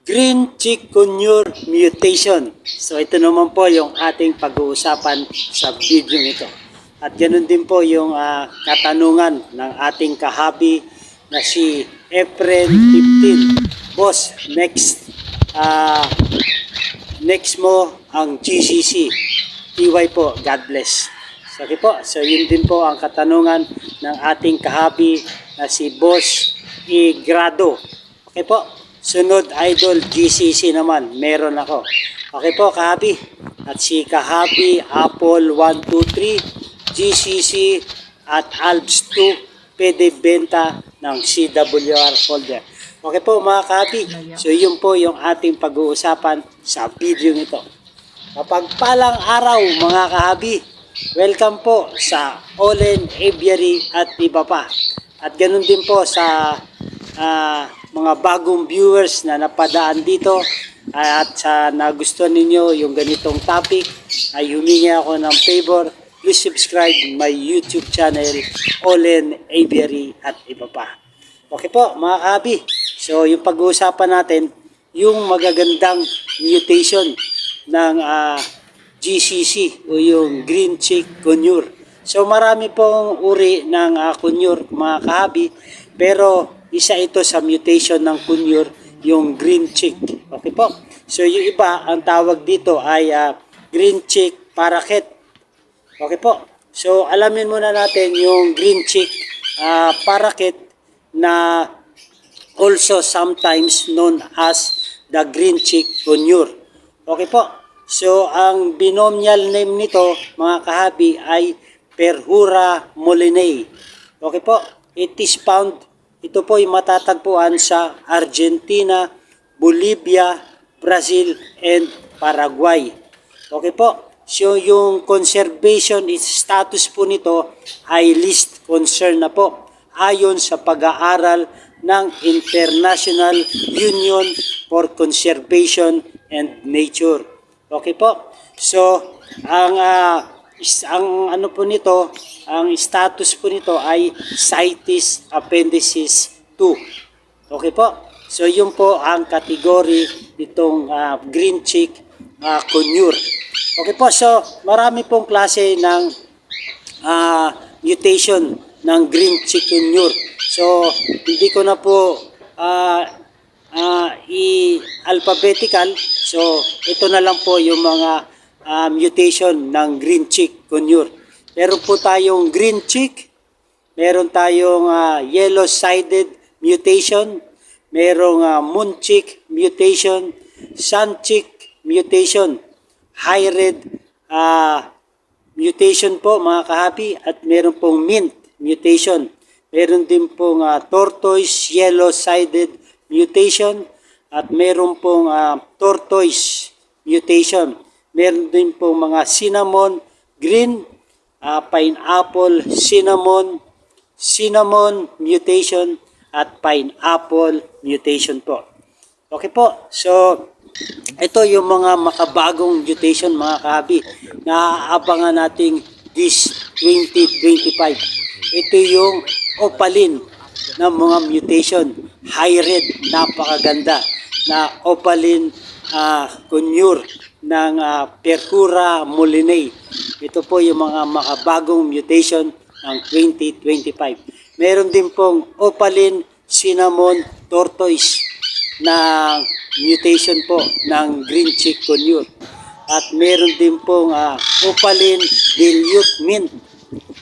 Green chikunure mutation. So ito naman po yung ating pag-uusapan sa video nito. At ganoon din po yung katanungan ng ating kahabi na si Efren 15. Boss, next mo ang GCC. TY po, God bless. So, okay po, so yun din po ang katanungan ng ating kahabi na si Boss Igrado. Okay po, sunod idol GCC naman, meron ako. Okay po kahabi, at si kahabi Apple 123 GCC at ALPS 2 pwede benta ng CWR folder. Okay po mga kahabi, so yun po yung ating pag-uusapan sa video nito. Mapagpalang araw mga kahabi, welcome po sa Olen Aviary at iba pa. At ganun din po sa mga bagong viewers na napadaan dito at sa nagustuhan ninyo yung ganitong topic, ay humingi ako ng favor. Please subscribe my YouTube channel, Olen Aviary at iba pa. Okay po mga kahabi, so yung pag-uusapan natin yung magagandang mutation ng GCC o yung Green Chikunure. So marami pong uri ng kunure mga kahabi, pero isa ito sa mutation ng kunure, yung Green Chick. Okay po. So yung iba, ang tawag dito ay Green Chick Parakeet. Okay po. So alamin muna natin yung Green Chick Parakeet na also sometimes known as the Green Chikunure. Okay po. So ang binomial name nito mga kahabi ay Perhura mollinae. Okay po. It is found, ito po ay matatagpuan sa Argentina, Bolivia, Brazil, and Paraguay. Okay po. So yung conservation status po nito ay least concern na po ayon sa pag-aaral ng International Union for Conservation and Nature. Okay po. So ang ano po nito, ang status po nito ay CITES Appendices 2. Okay po. So yun po ang category nitong Green Chikunure. Okay po. So marami pong klase ng mutation ng Green Chikunure. So hindi ko na po i-alphabetical. So ito na lang po yung mga mutation ng Green Chikunure. Meron po tayong Green Chick, meron tayong yellow-sided mutation, merong Moon Chick mutation, Sun Chick mutation, High Red mutation po mga kahabi, at meron pong Mint mutation. Meron din pong Tortoise yellow-sided mutation, at meron pong Tortoise mutation. Meron din po mga cinnamon green, pineapple cinnamon mutation, at pineapple mutation po. Okay po. So ito yung mga makabagong mutation mga kahabi na aabangan nating this 2025. Ito yung opaline ng mga mutation. High red, napakaganda na opaline kunure ng Perhura mollinae. Ito po yung mga makabagong mutation ng 2025. Meron din pong opaline cinnamon tortoise na mutation po ng Green Chikunure. At meron din pong opaline dilute mint.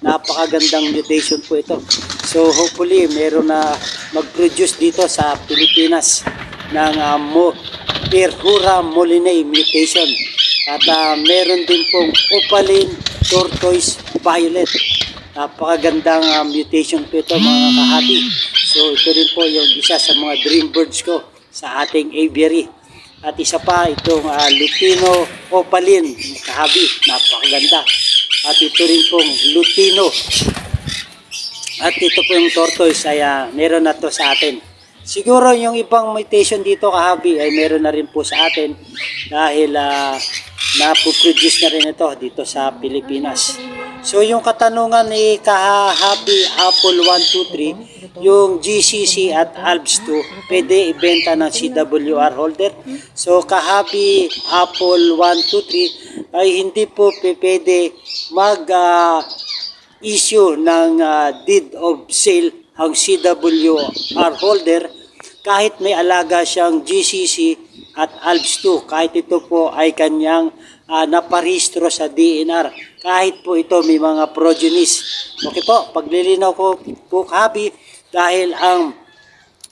Napakagandang mutation po ito. So hopefully meron na mag-produce dito sa Pilipinas ng Perhura mollinae mutation. At meron din pong opaline tortoise violet. Napakagandang mutation po ito mga kahabi. So ito rin po yung isa sa mga dream birds ko sa ating aviary. At isa pa itong Lutino opaline kahabi. Napakaganda. At ito rin pong Lutino. At ito po yung tortoise ay meron na to sa atin. Siguro yung ibang mutation dito kahabi ay meron na rin po sa atin dahil na produce na rin ito dito sa Pilipinas. So yung katanungan ni Kahabi Apple 123, yung GCC at ALPS 2, pwede ibenta ng CWR holder. So Kahabi Apple 123 ay hindi po pwede issue ng deed of sale ang CWR holder kahit may alaga siyang GCC at ALPS 2, kahit ito po ay kanyang naparehistro sa DNR, kahit po ito may mga progenies. Okay po, paglilinaw ko po Kahabi, dahil ang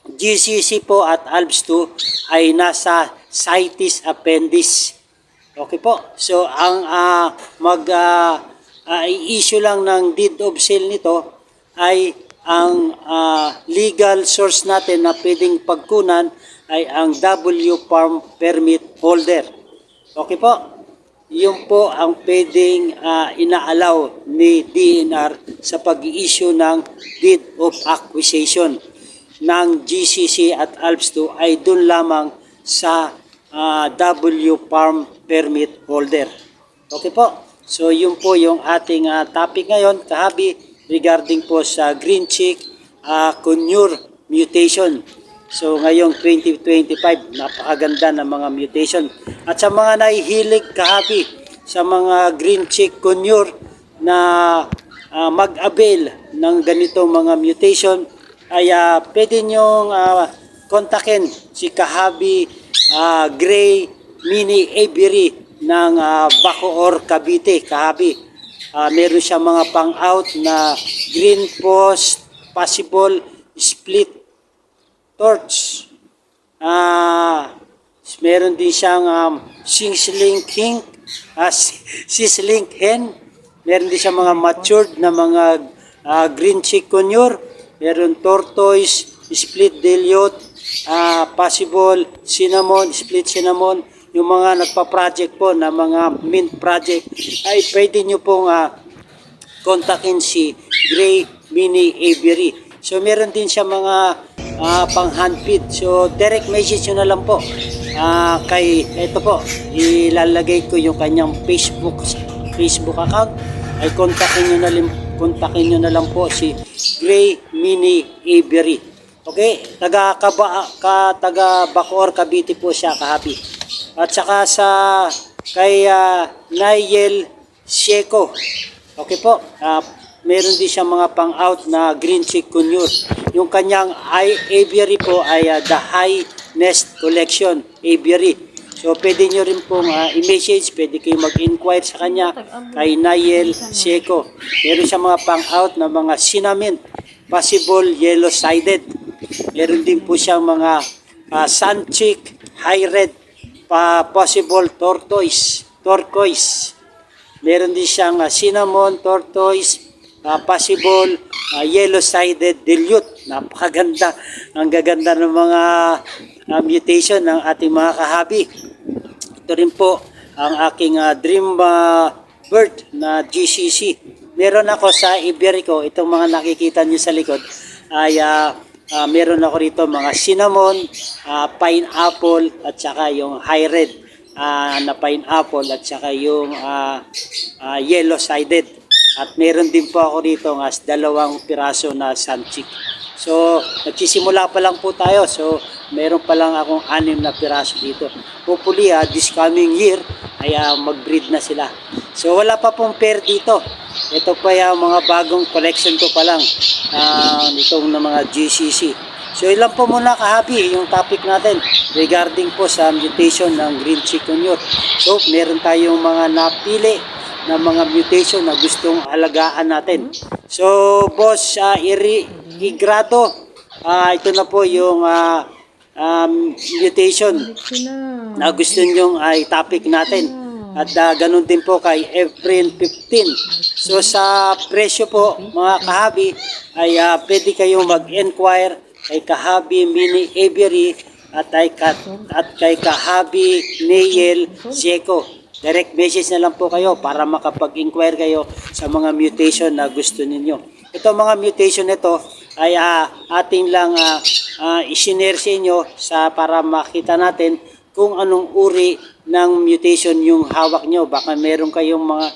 GCC po at ALPS 2 ay nasa CITES appendix. Okay po, so ang i-issue lang ng deed of sale nito ay ang legal source natin na pwedeng pagkunan ay ang W farm permit holder. Okay po, yun po ang pwedeng inaalaw ni DNR sa pag-i-issue ng deed of acquisition ng GCC at ALPS 2 ay dun lamang sa W farm permit holder. Okay po, so yun po yung ating topic ngayon Kahabi regarding po sa green chick conure mutation. So ngayong 2025, napakaganda ng mga mutation. At sa mga nahihilig Kahabi sa mga green chick conure na mag-avail ng ganitong mga mutation, ay pwede nyong kontakin si Kahabi Gray Mini Aviary ng Bacoor, Cavite, Kahabi. Meron siya mga pang-out na green post, possible split torch. Meron din siyang sizzling hen. Meron din siyang mga matured na mga green chick conure. Meron tortoise, split dilute, possible cinnamon, split cinnamon. Yung mga nagpa-project po na mga mint project ay pwede nyo pong kontakin si Gray Mini Aviary. So meron din siya mga pang hand feed. So direct message nyo na lang po ito po, ilalagay ko yung kanyang Facebook account. Ay kontakin nyo na lang po si Gray Mini Aviary. Okay, taga Bacoor, Cavite po siya Kahabi. At saka kay Nayel Seco. Okay po, meron din siya mga pang-out na green chick conure. Yung kanyang aviary po ay the High Nest Collection Aviary. So pwede nyo rin pong i-message, pwede kayo mag-inquire sa kanya kay Nayel Seco. Meron siya mga pang-out na mga cinnamon, possible yellow-sided. Meron din po siyang mga sun chick, high red, possible turquoise. Meron din siyang cinnamon, tortoise, possible yellow-sided dilute. Napakaganda. Ang gaganda ng mga mutation ng ating mga Kahabi. Ito rin po ang aking dream bird na GCC. Meron ako sa Iberico, itong mga nakikita nyo sa likod ay meron ako rito mga cinnamon, pineapple at saka yung high red na pineapple at saka yung yellow-sided. At meron din po ako rito ng 2 piraso na sunchick. So, nagsisimula pa lang po tayo. So, meron pa lang akong 6 na piraso dito. Hopefully, this coming year ay mag-breed na sila. So, wala pa pong pair dito. Ito pa yung mga bagong collection ko pa lang. Itong na mga GCC. So, ilan po muna Kahabi yung topic natin regarding po sa mutation ng green chick conure. So, meron tayong mga napili na mga mutation na gustong alagaan natin. So, boss, Igrado, ito na po yung mutation na gusto nyong ay topic natin. At ganun din po kay April 15. So, sa presyo po, mga Kahabi, ay pwede kayong mag-inquire kay Kahabi Mini Aviary at kay Kahabi Nayel Seco. Direct message na lang po kayo para makapag-inquire kayo sa mga mutation na gusto ninyo. Ito mga mutation nito ay ating lang isinare sa inyo para makita natin kung anong uri ng mutation yung hawak nyo. Baka meron kayong mga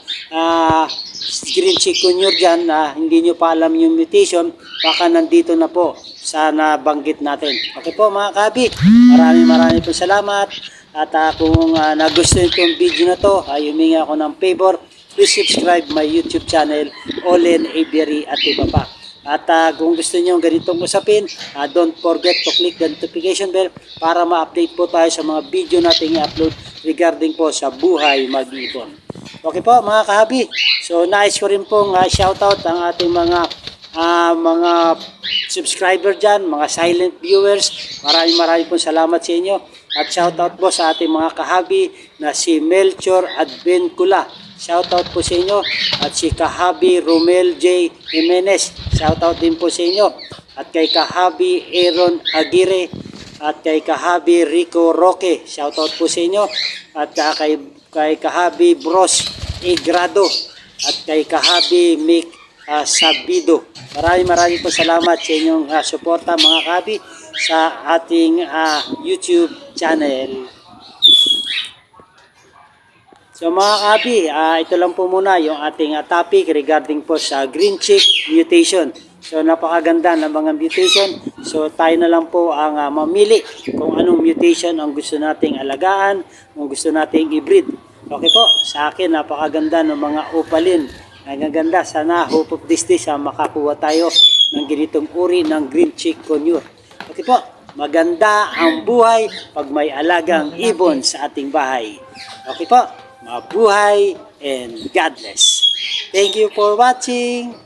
green chikunyor dyan na hindi nyo pa alam yung mutation, baka nandito na po sa nabanggit natin. Okay po mga kahabi, maraming po salamat. At kung nagustuhan ko yung video na to, humingi ako ng favor, please subscribe my YouTube channel, Olen Avery at iba pa. At kung gusto niyo ganitong usapin, don't forget to click the notification bell para ma-update po tayo sa mga video nating i-upload regarding po sa buhay mag-ibon. Okay po mga kahabi, so nais ko rin pong shoutout ang ating mga subscriber dyan, mga silent viewers. Maraming pong salamat sa inyo. At shoutout po sa ating mga kahabi na si Melchor Advencula. Shoutout po sa inyo. At si kahabi Romel J. Jimenez. Shoutout din po sa inyo. At kay kahabi Aaron Aguirre. At kay kahabi Rico Roque. Shoutout po sa inyo. At kay kahabi Bros Igrado. At kay kahabi Mick Sabido. Maraming po salamat sa inyong suporta mga kahabi sa ating YouTube channel. So mga kahabi, ito lang po muna yung ating topic regarding po sa green chick mutation. So napakaganda ng mga mutation. So tayo na lang po ang mamili kung anong mutation ang gusto nating alagaan, kung gusto nating i-breed. Okay po, sa akin napakaganda ng mga opalin. Ang ganda, sana hope of this day makakuha tayo ng ganitong uri ng green chick conure. Okay po, maganda ang buhay pag may alagang ibon sa ating bahay. Okay po, mabuhay and God bless. Thank you for watching.